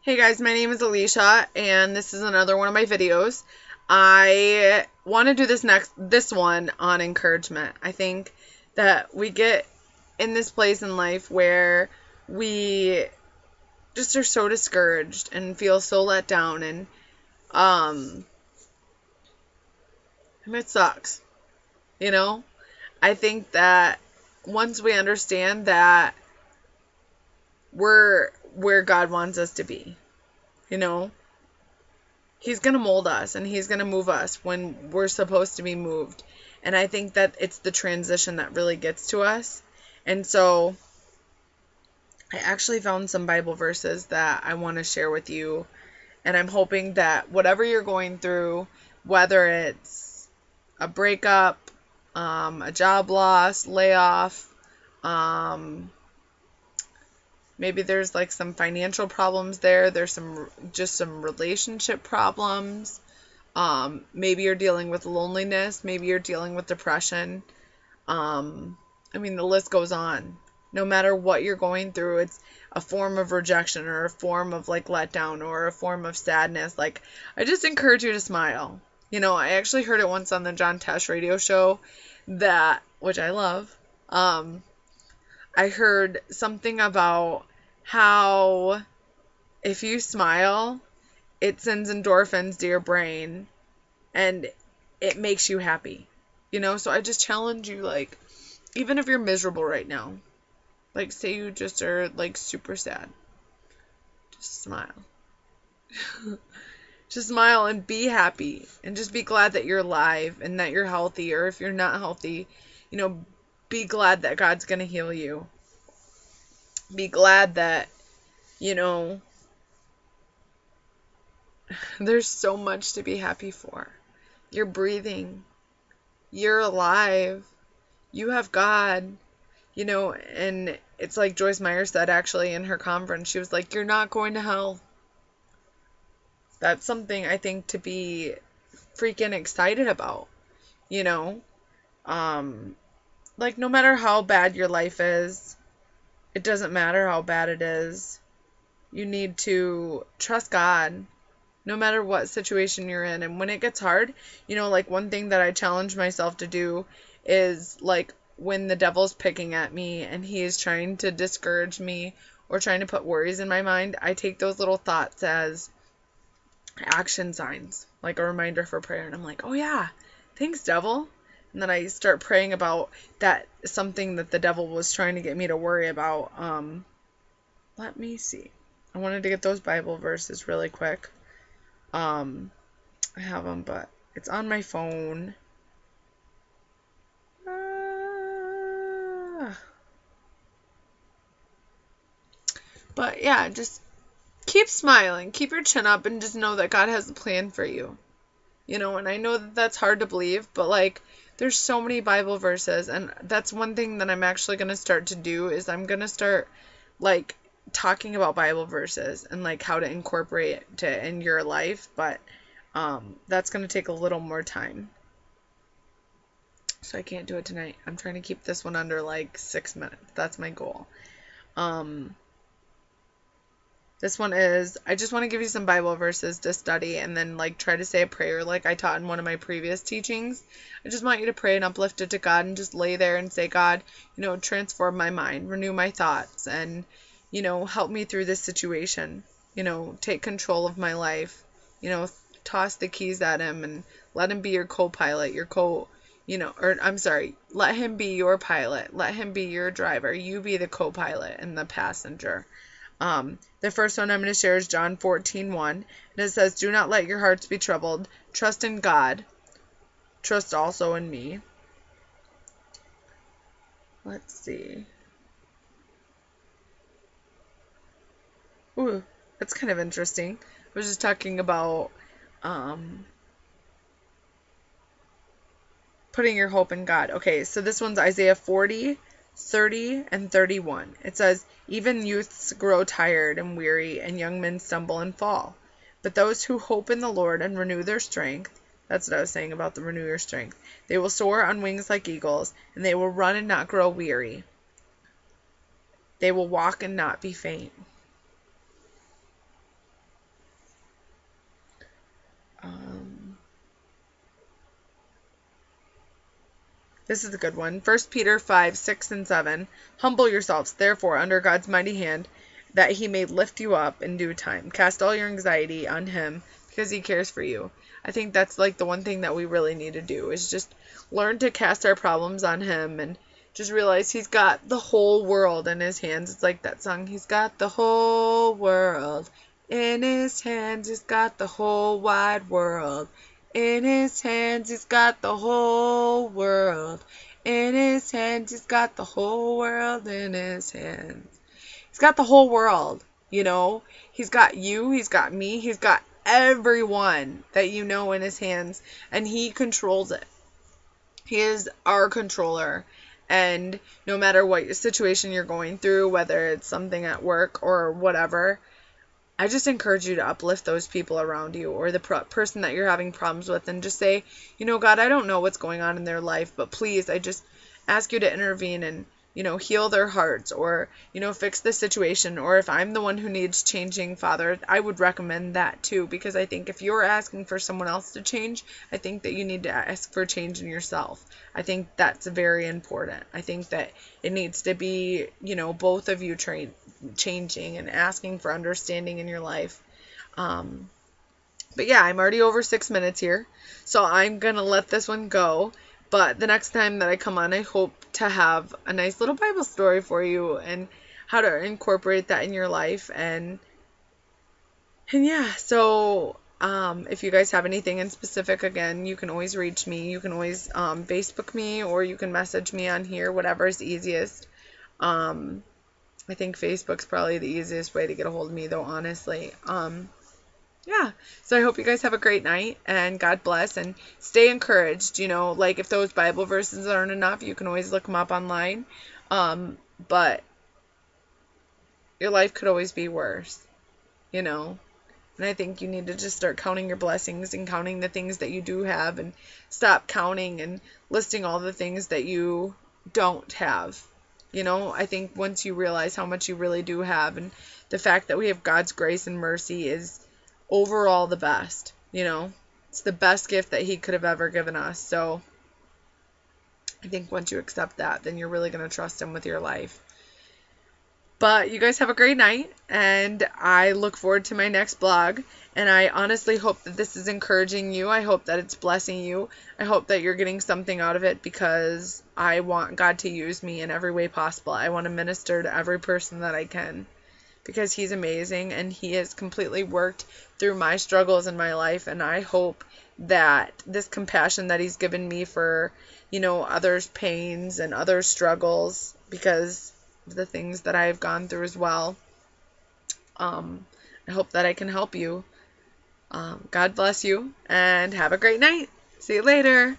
Hey guys, my name is Alicia, and this is another one of my videos. I want to do this one on encouragement. I think that we get in this place in life where we just are so discouraged and feel so let down, and um, it sucks. You know, I think that once we understand that we're where God wants us to be, you know, He's going to mold us and he's going to move us when we're supposed to be moved. And I think that it's the transition that really gets to us. And so I actually found some Bible verses that I want to share with you. And I'm hoping that whatever you're going through, whether it's a breakup, a job loss, layoff, um, maybe there's like some financial problems there's some relationship problems. Maybe you're dealing with loneliness. Maybe you're dealing with depression. The list goes on. No matter what you're going through, it's a form of rejection or a form of like letdown or a form of sadness. Like, I just encourage you to smile. I actually heard it once on the John Tesh radio show which I love. I heard something about how if you smile, it sends endorphins to your brain and it makes you happy. So I just challenge you, like, even if you're miserable right now, like, say you just are, like, super sad, just smile. Just smile and be happy and just be glad that you're alive and that you're healthy. Or if you're not healthy, be glad that God's going to heal you. Be glad that, there's so much to be happy for. You're breathing. You're alive. You have God. And it's like Joyce Meyer said actually in her conference. She was like, you're not going to hell. That's something I think to be freaking excited about. Like, no matter how bad your life is, it doesn't matter how bad it is. You need to trust God no matter what situation you're in. And when it gets hard, like, one thing that I challenge myself to do is, like, when the devil's picking at me and he is trying to discourage me or trying to put worries in my mind, I take those little thoughts as action signs, like a reminder for prayer. And I'm like, oh yeah, thanks, devil. And then I start praying about that, something that the devil was trying to get me to worry about. Let me see. I wanted to get those Bible verses really quick. I have them, but it's on my phone. But yeah, just keep smiling, keep your chin up, and just know that God has a plan for you. And I know that that's hard to believe, but like, there's so many Bible verses, and that's one thing that I'm actually going to start to do is I'm going to start, like, talking about Bible verses and, like, how to incorporate it in your life, but that's going to take a little more time. So I can't do it tonight. I'm trying to keep this one under, like, 6 minutes. That's my goal. This one is, I just want to give you some Bible verses to study and then, like, try to say a prayer like I taught in one of my previous teachings. I just want you to pray and uplift it to God and just lay there and say, God, transform my mind, renew my thoughts, and, help me through this situation. Take control of my life. Toss the keys at him and let him be your co-pilot, let him be your pilot. Let him be your driver. You be the co-pilot and the passenger. The first one I'm going to share is John 14:1, and it says, do not let your hearts be troubled. Trust in God. Trust also in me. Let's see. Ooh, that's kind of interesting. I was just talking about putting your hope in God. Okay, so this one's Isaiah 40:30 and 31. It says, even youths grow tired and weary, and young men stumble and fall. But those who hope in the Lord and renew their strength, that's what I was saying about the renew your strength, they will soar on wings like eagles, and they will run and not grow weary. They will walk and not be faint. This is a good one. 1 Peter 5, 6, and 7. Humble yourselves, therefore, under God's mighty hand, that he may lift you up in due time. Cast all your anxiety on him, because he cares for you. I think that's like the one thing that we really need to do, is just learn to cast our problems on him and just realize he's got the whole world in his hands. It's like that song, he's got the whole world in his hands. He's got the whole wide world in his hands. He's got the whole world in his hands. He's got the whole world in his hands. He's got the whole world, you know. He's got you, he's got me, he's got everyone that you know in his hands, and he controls it. He is our controller. And no matter what situation you're going through, whether it's something at work or whatever, I just encourage you to uplift those people around you, or the person that you're having problems with, and just say, you know, God, I don't know what's going on in their life, but please, I just ask you to intervene and, you know, heal their hearts, or, you know, fix the situation. Or if I'm the one who needs changing, Father, I would recommend that too, because I think if you're asking for someone else to change, I think that you need to ask for change in yourself. I think that's very important. I think that it needs to be, you know, both of you changing and asking for understanding in your life. But yeah, I'm already over 6 minutes here, so I'm going to let this one go. But the next time that I come on, I hope to have a nice little Bible story for you and how to incorporate that in your life. And yeah, so if you guys have anything in specific, again, you can always reach me. You can always Facebook me, or you can message me on here, whatever is easiest. I think Facebook's probably the easiest way to get a hold of me, though, honestly. Yeah, so I hope you guys have a great night, and God bless, and stay encouraged. You know, like if those Bible verses aren't enough, you can always look them up online, but your life could always be worse, you know, and I think you need to just start counting your blessings and counting the things that you do have, and stop counting and listing all the things that you don't have. You know, I think once you realize how much you really do have, and the fact that we have God's grace and mercy is overall the best, you know, it's the best gift that he could have ever given us. So I think once you accept that, then you're really going to trust him with your life. But you guys have a great night, and I look forward to my next blog, and I honestly hope that this is encouraging you. I hope that it's blessing you. I hope that you're getting something out of it, because I want God to use me in every way possible. I want to minister to every person that I can, because he's amazing, and he has completely worked through my struggles in my life. And I hope that this compassion that he's given me for, you know, others' pains and others' struggles, because of the things that I've gone through as well, I hope that I can help you. God bless you, and have a great night. See you later.